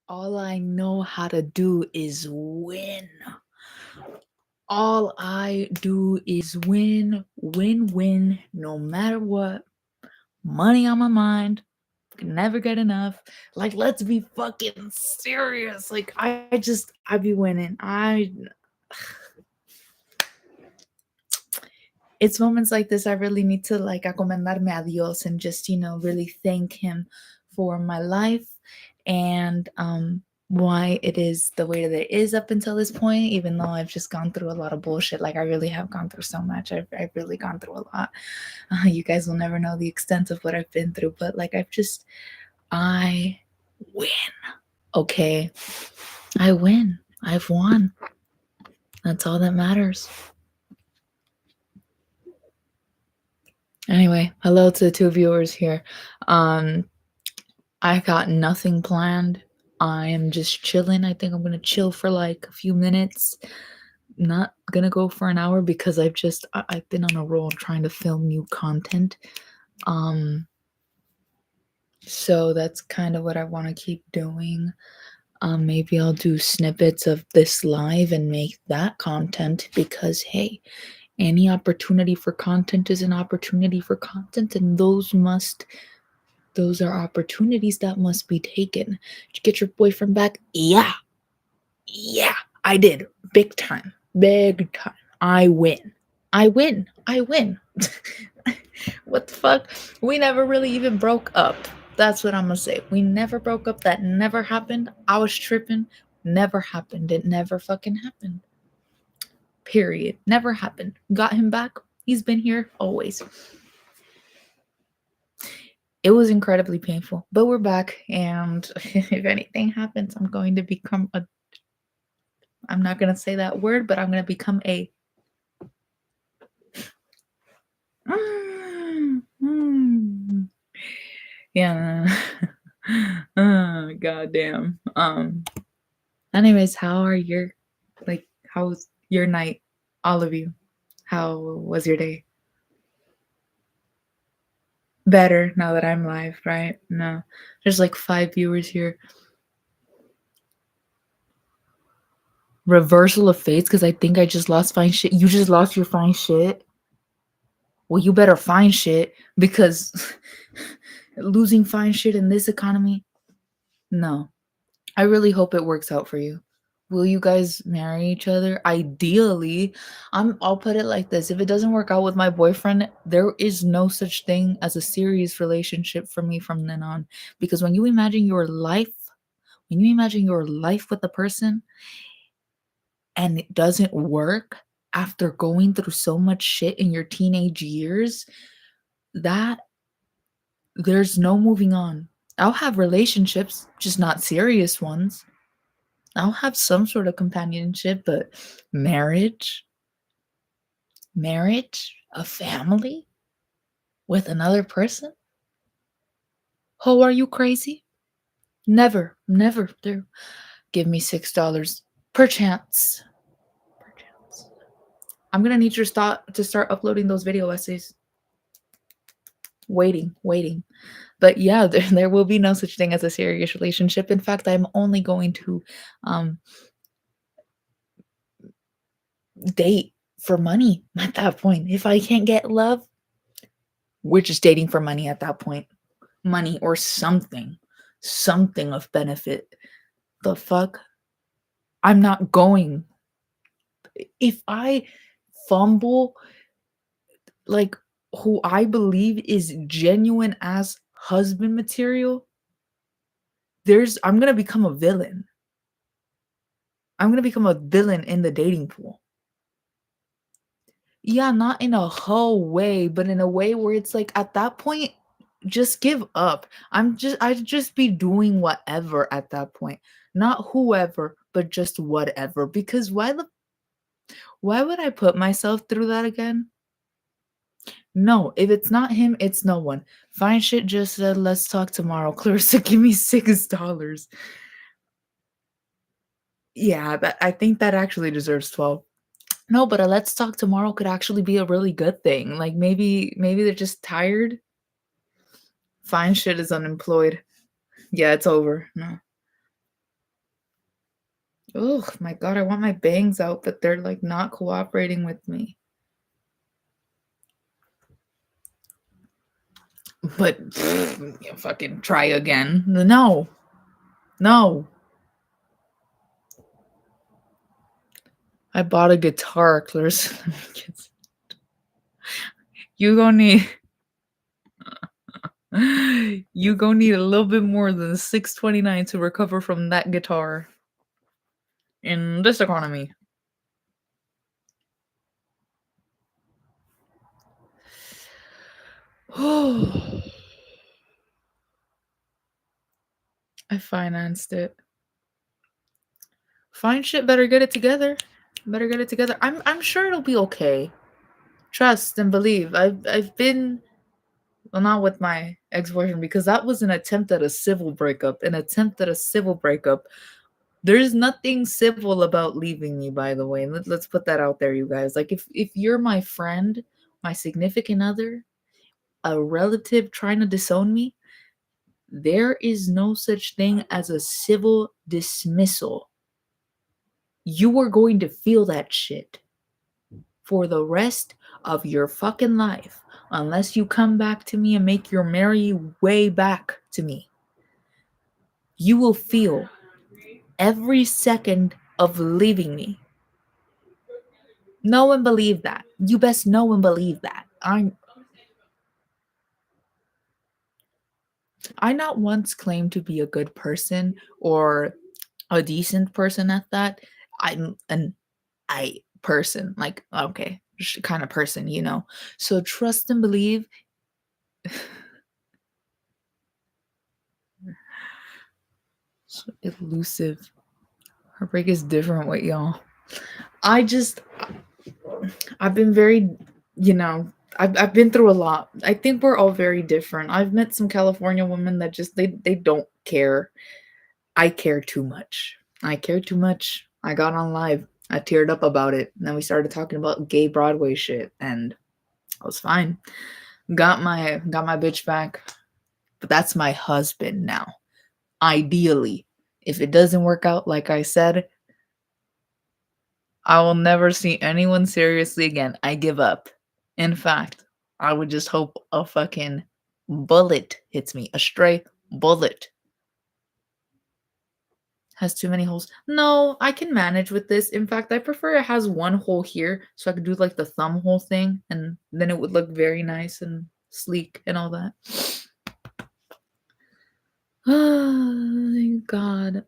All I know how to do is win. All I do is win, win, win, no matter what. Money on my mind. Can never get enough. Like, let's be fucking serious. Like, I be winning. It's moments like this I really need to like acomendarme a Dios and just, really thank him for my life and why it is the way that it is up until this point, even though I've just gone through a lot of bullshit. Like, I really have gone through so much. I've really gone through a lot. You guys will never know the extent of what I've been through, but like, I win. Okay. I win. I've won. That's all that matters. Anyway, hello to the two viewers here. I got nothing planned. I am just chilling. I think I'm gonna chill for like a few minutes. Not gonna go for an hour because I've been on a roll trying to film new content. So that's kind of what I want to keep doing. Maybe I'll do snippets of this live and make that content because hey, any opportunity for content is an opportunity for content, and those are opportunities that must be taken. Did you get your boyfriend back? Yeah, I did. Big time. I win. What the fuck? We never really even broke up. That's what I'm gonna say. We never broke up. That never happened. I was tripping. Never happened. It never fucking happened. Period. Never happened. Got him back. He's been here always. It was incredibly painful, but we're back. And if anything happens, I'm going to become I'm not going to say that word, but I'm going to become a yeah. Oh, goddamn. Anyways, how's your night? All of you. How was your day? Better now that I'm live, right? No. There's like 5 viewers here. Reversal of fates because I think I just lost fine shit. You just lost your fine shit? Well, you better find shit because losing fine shit in this economy, no. I really hope it works out for you. Will you guys marry each other? Ideally, I'll put it like this. If it doesn't work out with my boyfriend, there is no such thing as a serious relationship for me from then on. Because when you imagine your life with a person and it doesn't work after going through so much shit in your teenage years, that there's no moving on. I'll have relationships, just not serious ones. I'll have some sort of companionship, but marriage, a family with another person? Oh, are you crazy? Never, never. There. Give me $6 per chance. I'm gonna need your to start uploading those video essays. Waiting. But yeah, there will be no such thing as a serious relationship. In fact, I'm only going to date for money at that point. If I can't get love, we're just dating for money at that point. Money or something of benefit. The fuck? I'm not going. If I fumble like who I believe is genuine as husband material, I'm going to become a villain. I'm going to become a villain in the dating pool. Yeah, not in a whole way, but in a way where it's like at that point, just give up. I'd just be doing whatever at that point. Not whoever, but just whatever. Because why would I put myself through that again? No, if it's not him, it's no one. Fine shit just said, let's talk tomorrow. Clarissa, give me $6. Yeah, I think that actually deserves 12. No, but a let's talk tomorrow could actually be a really good thing. Like maybe they're just tired. Fine shit is unemployed. Yeah, it's over. No. Oh my god, I want my bangs out, but they're like not cooperating with me. But fucking try again. No. No. I bought a guitar, Clarissa. You gonna need you gonna need a little bit more than 629 to recover from that guitar in this economy. I financed it. Fine shit, better get it together. Better get it together. I'm sure it'll be okay. Trust and believe. I've been, well, not with my ex-boyfriend, because that was an attempt at a civil breakup. An attempt at a civil breakup. There's nothing civil about leaving me, by the way. Let's put that out there, you guys. Like, if you're my friend, my significant other, a relative trying to disown me, there is no such thing as a civil dismissal. You are going to feel that shit for the rest of your fucking life unless you come back to me and make your merry way back to me. You will feel every second of leaving me. Know and believe that. You best know and believe that. I not once claimed to be a good person or a decent person at that. I'm an I person, like, okay, kind of person, you know. So trust and believe. So elusive. Heartbreak is different with y'all. I just, I've been very, you know, I've been through a lot. I think we're all very different. I've met some California women that just they don't care. I care too much. I care too much. I got on live. I teared up about it. And then we started talking about gay Broadway shit, and I was fine. Got my bitch back. But that's my husband now. Ideally, if it doesn't work out like I said, I will never see anyone seriously again. I give up. In fact, I would just hope a fucking bullet hits me. A stray bullet. Has too many holes. No, I can manage with this. In fact, I prefer it has one hole here so I could do like the thumb hole thing, and then it would look very nice and sleek and all that. Oh God,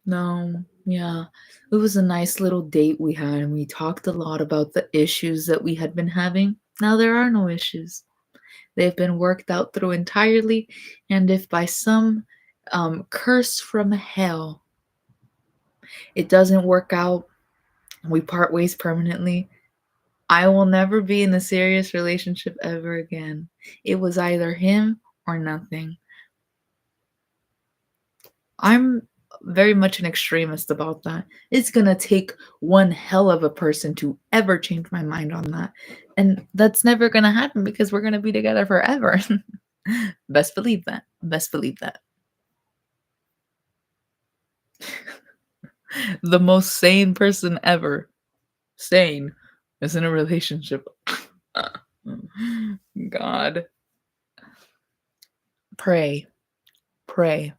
no, yeah. It was a nice little date we had, and we talked a lot about the issues that we had been having. Now there are no issues. They've been worked out through entirely, and if by some curse from hell it doesn't work out, we part ways permanently, I will never be in a serious relationship ever again. It was either him or nothing. I'm very much an extremist about that. It's gonna take one hell of a person to ever change my mind on that. And that's never gonna happen because we're gonna be together forever. Best believe that. Best believe that. The most sane person ever, sane, is in a relationship. God. Pray. Pray.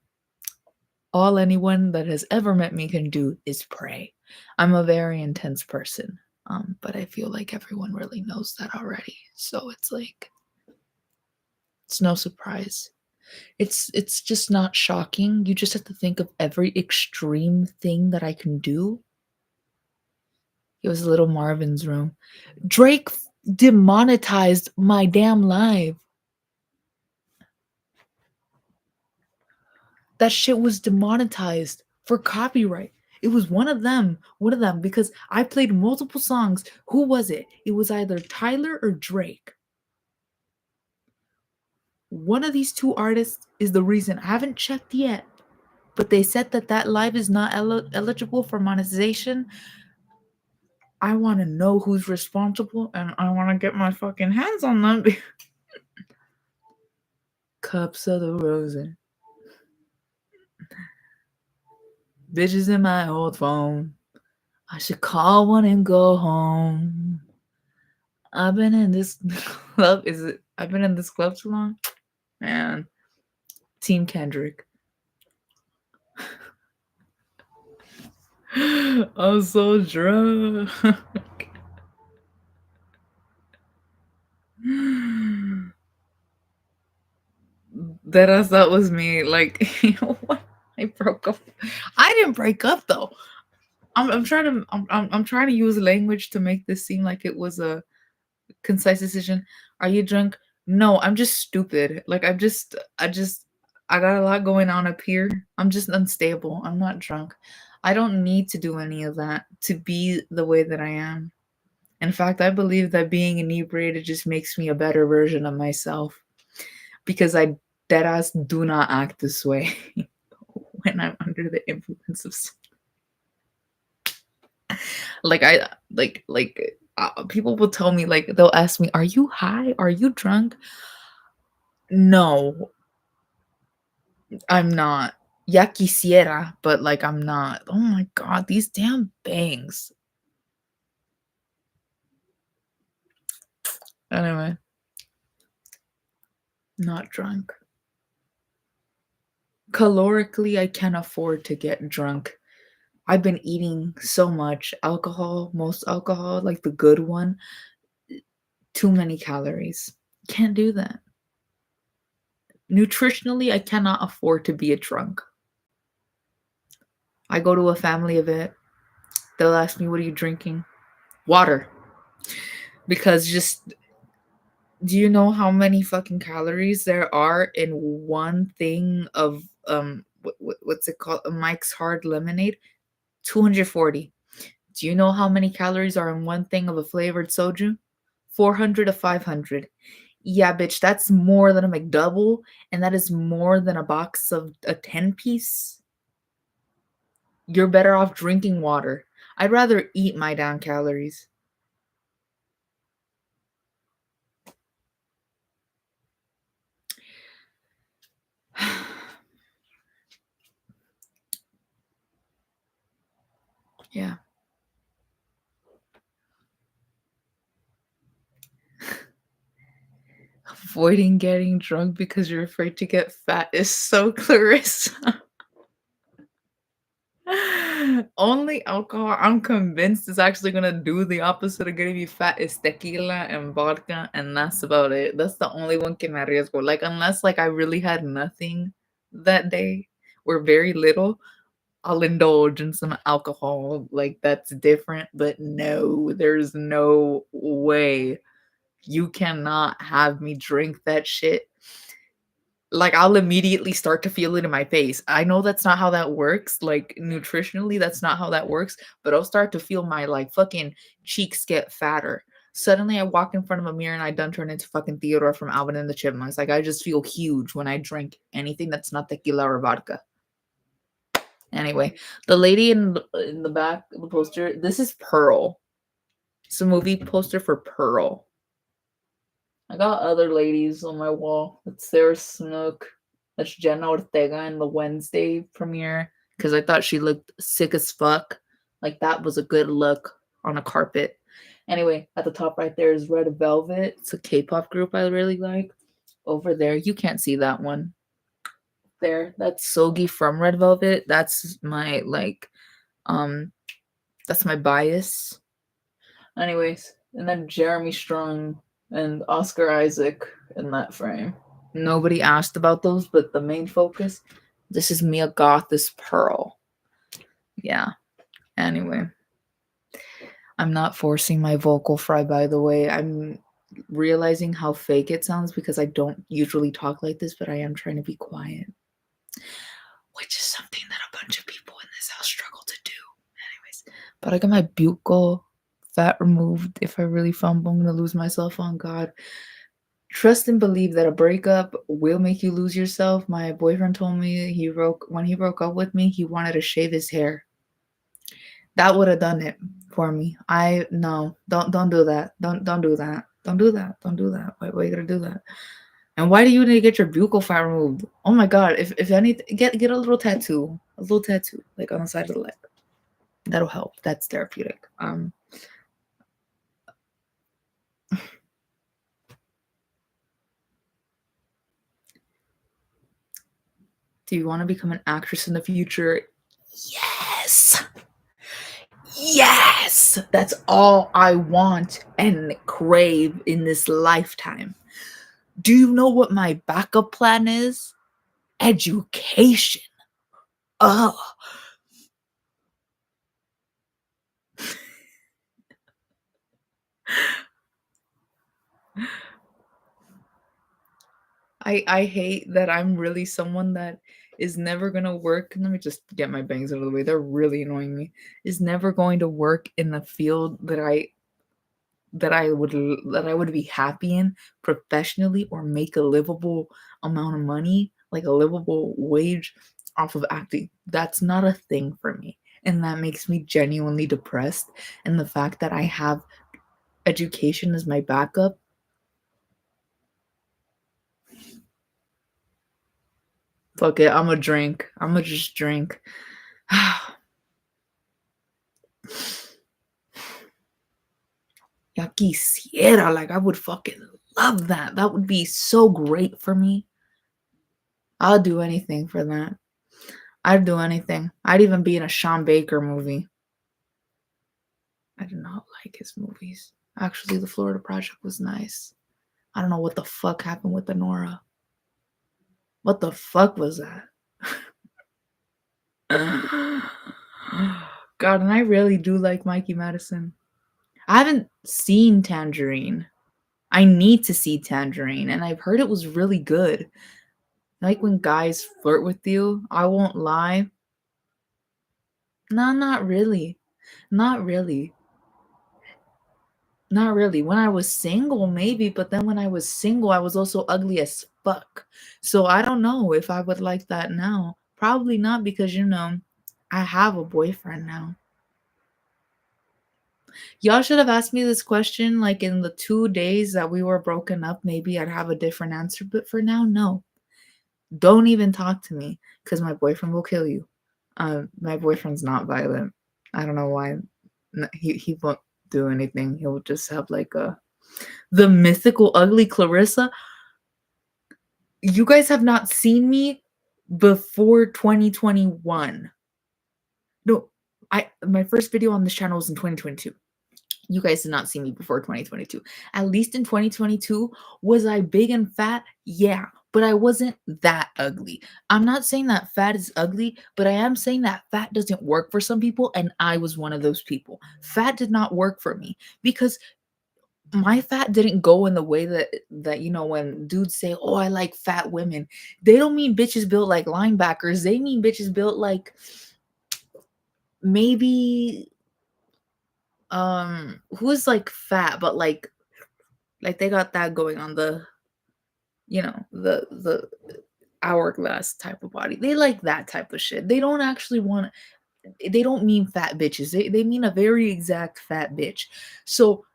All anyone that has ever met me can do is pray. I'm a very intense person, but I feel like everyone really knows that already. So it's like, it's no surprise. It's just not shocking. You just have to think of every extreme thing that I can do. It was Little Marvin's room. Drake demonetized my damn live. That shit was demonetized for copyright. It was one of them, because I played multiple songs. Who was it? It was either Tyler or Drake. One of these two artists is the reason. I haven't checked yet, but they said that that live is not eligible for monetization. I want to know who's responsible, and I want to get my fucking hands on them. Cups of the roses. Bitches in my old phone. I should call one and go home. I've been in this club. I've been in this club too long? Man. Team Kendrick. I'm so drunk. That was me. Like, you know what? I broke up. I didn't break up though. I'm trying to use language to make this seem like it was a concise decision. Are you drunk? No, I'm just stupid. Like I got a lot going on up here. I'm just unstable. I'm not drunk. I don't need to do any of that to be the way that I am. In fact, I believe that being inebriated just makes me a better version of myself because I deadass do not act this way when I'm under the influence of like I people will tell me like they'll ask me, "Are you high? Are you drunk?" No, I'm not. Ya quisiera, but like I'm not. Oh my god, these damn bangs. Anyway, not drunk. Calorically, I can't afford to get drunk. I've been eating so much alcohol, most alcohol, like the good one, too many calories. Can't do that. Nutritionally, I cannot afford to be a drunk. I go to a family event, they'll ask me, "What are you drinking?" Water. Because just, do you know how many fucking calories there are in one thing of, what's it called? A Mike's Hard Lemonade? 240. Do you know how many calories are in one thing of a flavored soju? 400 to 500. Yeah, bitch, that's more than a McDouble, and that is more than a box of a 10 piece. You're better off drinking water. I'd rather eat my damn calories. Yeah. Avoiding getting drunk because you're afraid to get fat is so Clarissa. Only alcohol I'm convinced is actually gonna do the opposite of getting me fat is tequila and vodka, and that's about it. That's the only one que me arriesgo. Like, unless like I really had nothing that day or very little, I'll indulge in some alcohol. Like, that's different. But no, there's no way. You cannot have me drink that shit. Like, I'll immediately start to feel it in my face. I know that's not how that works. Like, nutritionally, that's not how that works. But I'll start to feel my like fucking cheeks get fatter. Suddenly, I walk in front of a mirror and I done turn into fucking Theodore from Alvin and the Chipmunks. Like, I just feel huge when I drink anything that's not tequila or vodka. Anyway, the lady in the back of the poster, this is Pearl. It's a movie poster for Pearl. I got other ladies on my wall. It's Sarah Snook. That's Jenna Ortega in the Wednesday premiere because I thought she looked sick as fuck. Like, that was a good look on a carpet. Anyway, at the top right there is Red Velvet. It's a K-pop group I really like. Over there, you can't see that one. There, that's Sogi from Red Velvet. That's my um that's my bias. Anyways, and then Jeremy Strong and Oscar Isaac in that frame. Nobody asked about those, but the main focus, this is Mia Goth, this Pearl. Yeah. Anyway, I'm not forcing my vocal fry, by the way. I'm realizing how fake it sounds because I don't usually talk like this, but I am trying to be quiet, which is something that a bunch of people in this house struggle to do. Anyways, but I got my buccal fat removed. If I really fumble, I'm gonna lose myself on God. Trust and believe that a breakup will make you lose yourself. My boyfriend told me when he broke up with me, he wanted to shave his hair. That would have done it for me. No, don't do that. Don't do that. Don't do that. Don't do that. Why are you gonna do that? And why do you need to get your buccal fat removed? Oh my god! If anything, get a little tattoo, like on the side of the leg. That'll help. That's therapeutic. Do you want to become an actress in the future? Yes. Yes. That's all I want and crave in this lifetime. Do you know what my backup plan is? Education. Oh, I hate that I'm really someone that is never gonna work. Let me just get my bangs out of the way. They're really annoying me. Is never going to work in the field that I would be happy in professionally or make a livable amount of money, like a livable wage off of acting. That's not a thing for me. And that makes me genuinely depressed. And the fact that I have education as my backup. Fuck it, I'ma drink. I'ma just drink. Ya quisiera, like I would fucking love that. That would be so great for me. I'll do anything for that. I'd do anything. I'd even be in a Sean Baker movie. I do not like his movies. Actually, the Florida Project was nice. I don't know what the fuck happened with the Nora. What the fuck was that? God, and I really do like Mikey Madison. I haven't seen Tangerine. I need to see Tangerine, and I've heard it was really good. Like when guys flirt with you, I won't lie. No, not really. Not really. Not really. When I was single, maybe, but then when I was single, I was also ugly as fuck. So I don't know if I would like that now. Probably not because, I have a boyfriend now. Y'all should have asked me this question like in the 2 days that we were broken up. Maybe I'd have a different answer, but for now, no. Don't even talk to me because my boyfriend will kill you. My boyfriend's not violent. I don't know why. He won't do anything. He'll just have like the mythical ugly Clarissa. You guys have not seen me before 2021. No, my first video on this channel was in 2022. You guys did not see me before 2022. At least in 2022, was I big and fat? Yeah, but I wasn't that ugly. I'm not saying that fat is ugly, but I am saying that fat doesn't work for some people, and I was one of those people. Fat did not work for me because my fat didn't go in the way that when dudes say, "Oh, I like fat women," they don't mean bitches built like linebackers. They mean bitches built like maybe who's like fat but like they got that going on, the hourglass type of body. They like that type of shit. They don't actually want, they don't mean fat bitches. They mean a very exact fat bitch. So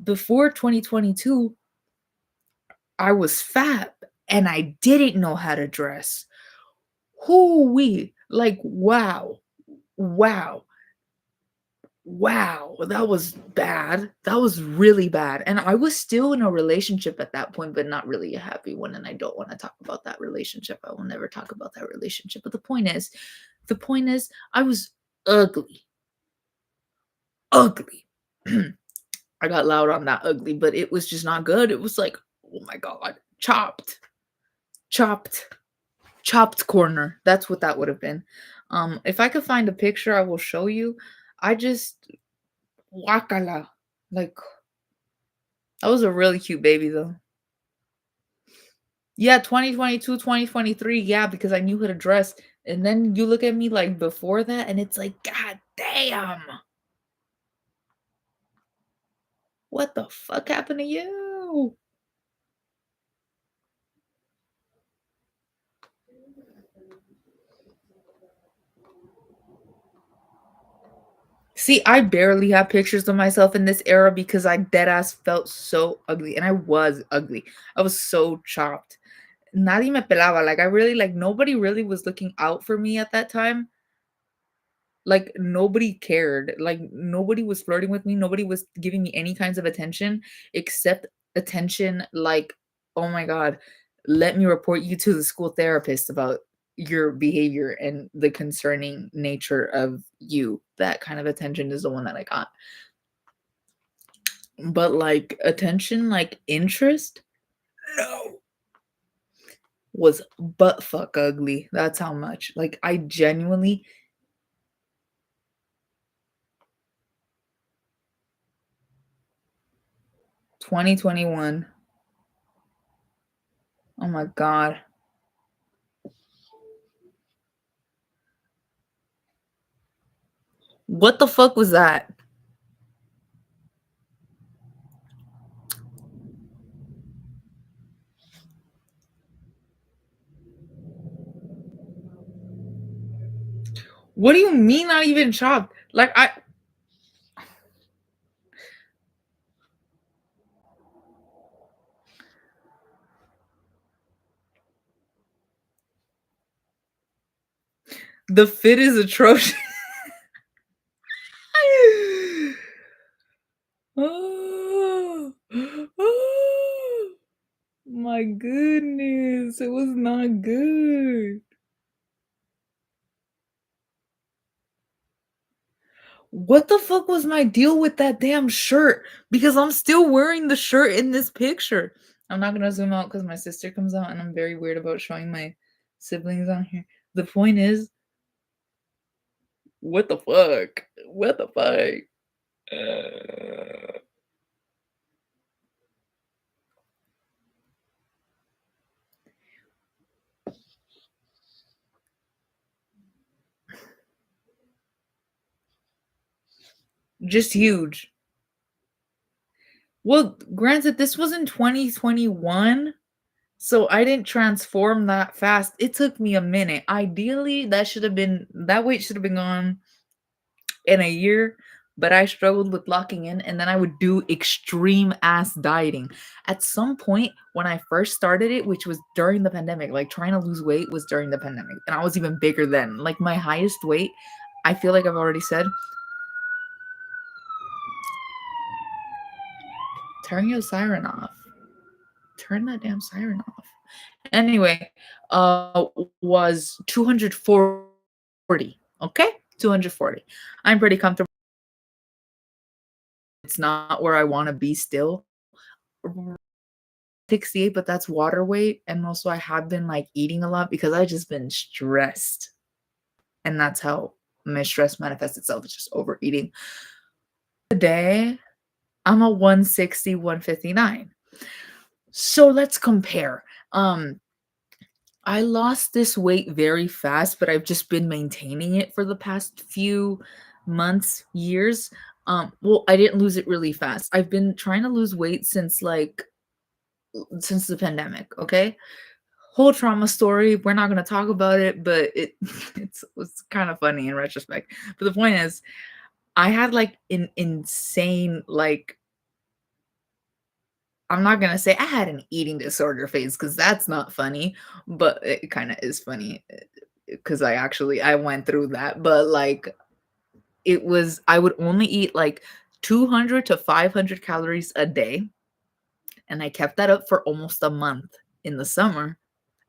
before 2022, I was fat and I didn't know how to dress. Hoo-wee. Like, wow. Wow. Wow, that was bad. That was really bad. And I was still in a relationship at that point, but not really a happy one. And I don't want to talk about that relationship. I will never talk about that relationship. But the point is, I was ugly. Ugly. I got loud on that ugly, but it was just not good. It was like, oh my God, chopped, chopped, chopped corner. That's what that would have been. If I could find a picture, I will show you. I just wakala. Like, that was a really cute baby though. Yeah, 2022, 2023. Yeah, because I knew how to dress. And then you look at me like before that, and it's like, God damn. What the fuck happened to you? See, I barely have pictures of myself in this era because I dead ass felt so ugly, and I was ugly. I was so chopped. Nadie me pelaba. Like I really like nobody really was looking out for me at that time. Like nobody cared. Like nobody was flirting with me. Nobody was giving me any kinds of attention except attention like, "Oh my god, let me report you to the school therapist about your behavior and the concerning nature of you." That kind of attention is the one that I got. But like attention, like interest, no, was butt fuck ugly. That's how much. Like I genuinely 2021. Oh my god. What the fuck was that? What do you mean not even chopped? Like I the fit is atrocious. Oh, oh, my goodness. It was not good. What the fuck was my deal with that damn shirt? Because I'm still wearing the shirt in this picture. I'm not gonna zoom out because my sister comes out and I'm very weird about showing my siblings on here. The point is, what the fuck? What the fuck? Uh, just huge. Well, granted, this was in 2021, so I didn't transform that fast. It took me a minute. Ideally, that weight should have been gone in a year, but I struggled with locking in, and then I would do extreme ass dieting. At some point, when I first started it, which was during the pandemic, like trying to lose weight was during the pandemic, and I was even bigger then. Like my highest weight, I feel like I've already said, turn your siren off. Turn that damn siren off. Anyway, was 240. Okay? 240. I'm pretty comfortable. It's not where I want to be still. 68, but that's water weight. And also I have been like eating a lot because I just been stressed. And that's how my stress manifests itself. It's just overeating. Today, I'm a 160, 159. So let's compare. I lost this weight very fast, but I've just been maintaining it for the past few months, years. Well, I didn't lose it really fast. I've been trying to lose weight since the pandemic, okay? Whole trauma story. We're not going to talk about it, but it's kind of funny in retrospect. But the point is, I had like an insane like I'm not gonna say I had an eating disorder phase because that's not funny, but it kind of is funny because I went through that. But like it was, I would only eat like 200 to 500 calories a day, and I kept that up for almost a month in the summer.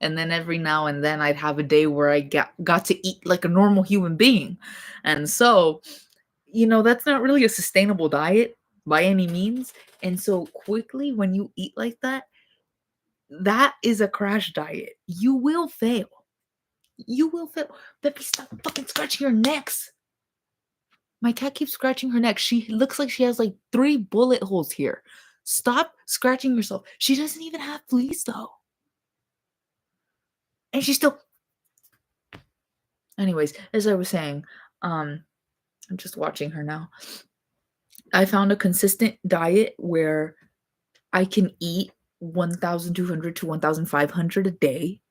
And then every now and then I'd have a day where I got to eat like a normal human being. And so, that's not really a sustainable diet by any means. And so quickly when you eat like that, that is a crash diet. You will fail. You will fail. Baby, stop fucking scratching your necks. My cat keeps scratching her neck. She looks like she has like 3 bullet holes here. Stop scratching yourself. She doesn't even have fleas though. And she's still. Anyways, as I was saying, I'm just watching her now. I found a consistent diet where I can eat 1,200 to 1,500 a day.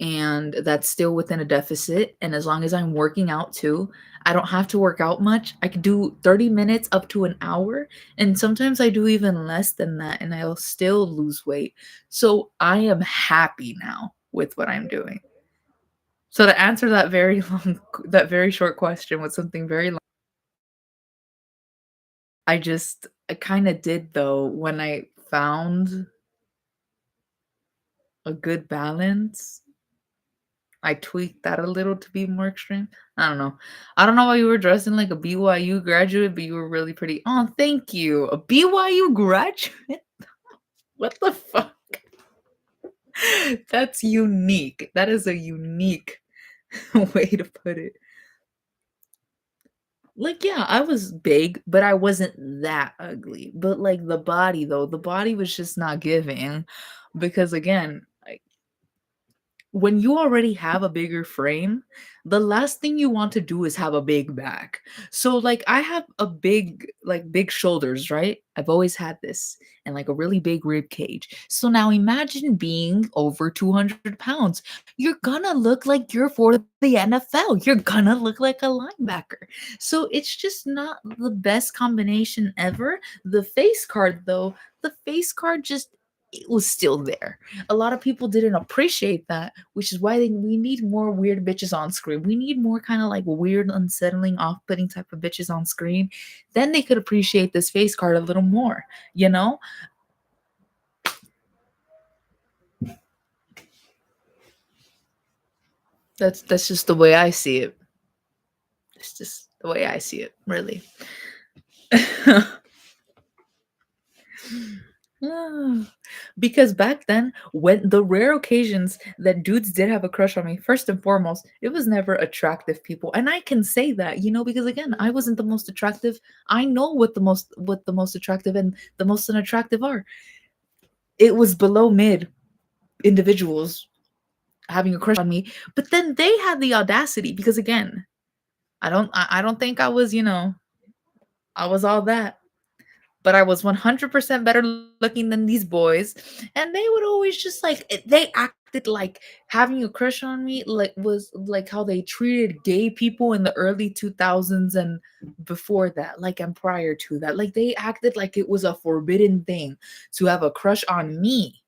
and that's still within a deficit. And as long as I'm working out too, I don't have to work out much. I could do 30 minutes up to an hour, and sometimes I do even less than that, and I'll still lose weight. So I am happy now with what I'm doing. So to answer that very that very short question with something very long, I kind of did though when I found a good balance. I tweaked that a little to be more extreme. I don't know. I don't know why you were dressing like a BYU graduate, but you were really pretty. Oh, thank you. A BYU graduate? What the fuck? That's unique. That is a unique way to put it. Like, yeah, I was big, but I wasn't that ugly. But like the body though, the body was just not giving because again, when you already have a bigger frame, the last thing you want to do is have a big back. So like I have a big shoulders, right? I've always had this and like a really big rib cage. So now imagine being over 200 pounds. You're gonna look like you're for the NFL. You're gonna look like a linebacker. So it's just not the best combination ever. The face card though, the face card just it was still there. A lot of people didn't appreciate that, which is why we need more weird bitches on screen. We need more kind of like weird, unsettling, off-putting type of bitches on screen. Then they could appreciate this face card a little more, you know? That's just the way I see it. It's just the way I see it, really. Ah, because back then, when the rare occasions that dudes did have a crush on me, first and foremost, it was never attractive people. And I can say that, because again, I wasn't the most attractive. I know what the most attractive and the most unattractive are. It was below mid individuals having a crush on me, but then they had the audacity because again, I don't think I was all that. But I was 100% better looking than these boys, and they would always just like they acted like having a crush on me like was like how they treated gay people in the early 2000s and before that, like and prior to that. Like they acted like it was a forbidden thing to have a crush on me.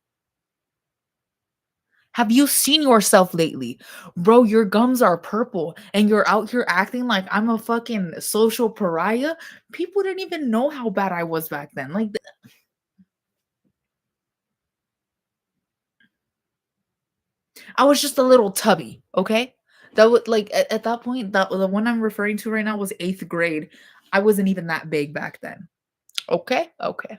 Have you seen yourself lately? Bro, your gums are purple and you're out here acting like I'm a fucking social pariah. People didn't even know how bad I was back then. Like I was just a little tubby, okay? That would like at that point, that the one I'm referring to right now was 8th grade. I wasn't even that big back then. Okay? Okay.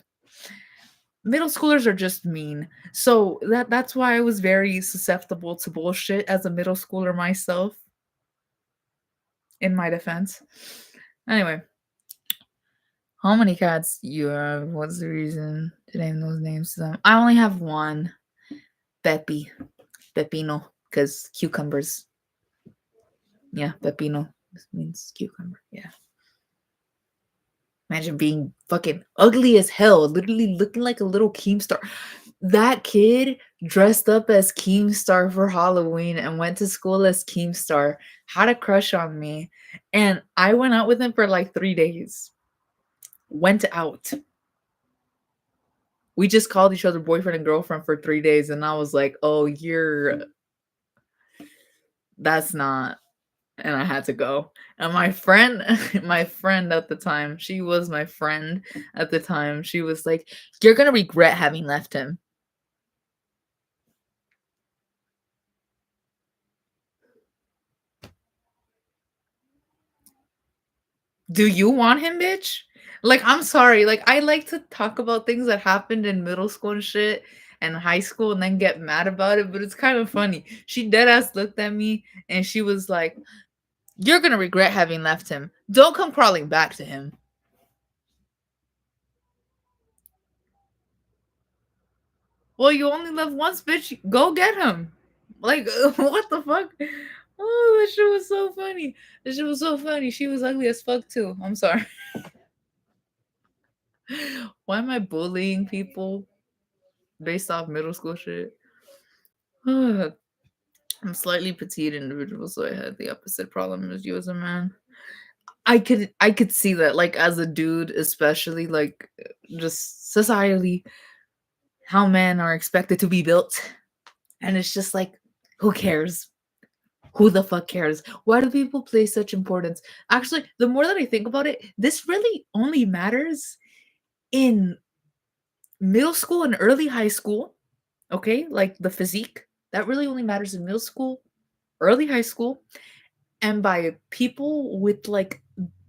Middle schoolers are just mean. So that's why I was very susceptible to bullshit as a middle schooler myself, in my defense. Anyway, how many cats you have? What's the reason to name those names to them? I only have one. Peppy. Pepino. Because cucumbers. Yeah, pepino. This means cucumber. Yeah. Imagine being fucking ugly as hell, literally looking like a little Keemstar. That kid dressed up as Keemstar for Halloween and went to school as Keemstar, had a crush on me, and I went out with him for like 3 days. Went out. We just called each other boyfriend and girlfriend for 3 days, and I was like, "Oh, that's not." And I had to go. And my friend, my friend at the time, she was my friend at the time. She was like, "You're gonna regret having left him." Do you want him, bitch? Like, I'm sorry. Like, I like to talk about things that happened in middle school and shit and high school and then get mad about it, but it's kind of funny. She dead ass looked at me and she was like, "You're gonna regret having left him. Don't come crawling back to him." Well, you only live once, bitch. Go get him. Like, what the fuck? Oh, that shit was so funny. That shit was so funny. She was ugly as fuck too. I'm sorry. Why am I bullying people based off middle school shit? I'm a slightly petite individual, so I had the opposite problem as you as a man. I could see that, like, as a dude, especially, like, just societally, how men are expected to be built, and it's just like, who cares? Who the fuck cares? Why do people place such importance? Actually, the more that I think about it, this really only matters in middle school and early high school, okay? Like, the physique, that really only matters in middle school, early high school, and by people with, like,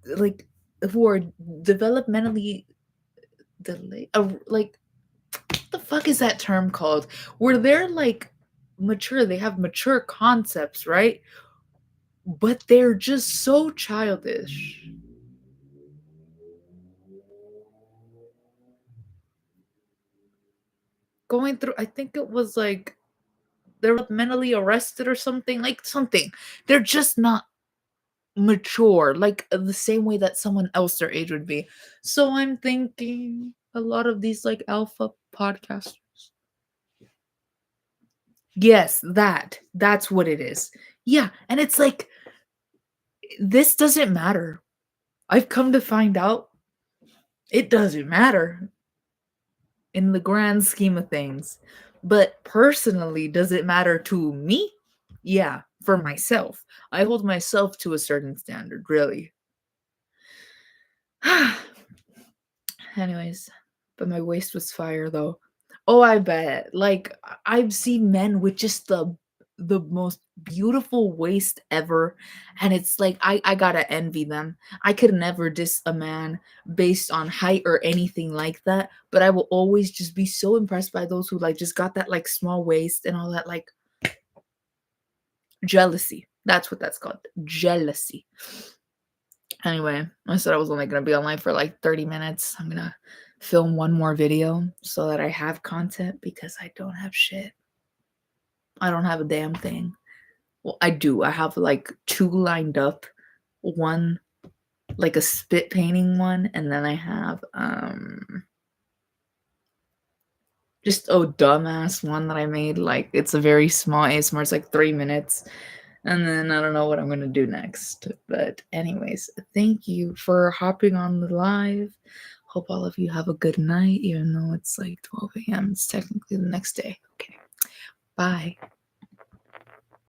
who are developmentally delayed, like, what the fuck is that term called? Where they're, like, mature, they have mature concepts, right? But they're just so childish. Going through, I think it was, like, they're mentally arrested or something, like, something. They're just not mature, like, the same way that someone else their age would be. So I'm thinking a lot of these, like, alpha podcasters. Yes, that's what it is. Yeah, and it's like, this doesn't matter. I've come to find out it doesn't matter in the grand scheme of things. But personally, does it matter to me? Yeah, for myself. I hold myself to a certain standard, really. Anyways, but my waist was fire though. Oh, I bet. Like, I've seen men with just the most beautiful waist ever, and it's like, I gotta envy them. I could never diss a man based on height or anything like that, but I will always just be so impressed by those who, like, just got that, like, small waist and all that, like, jealousy. That's what that's called. Jealousy. Anyway, I said I was only gonna be online for like 30 minutes. I'm gonna film one more video so that I have content because I don't have shit. I don't have a damn thing. Well, I do. I have like two lined up. One, like a spit painting one, and then I have just a dumbass one that I made. Like, it's a very small ASMR, it's like 3 minutes. And then I don't know what I'm gonna do next. But anyways, thank you for hopping on the live. Hope all of you have a good night, even though it's like 12 a.m. It's technically the next day. Okay. Bye.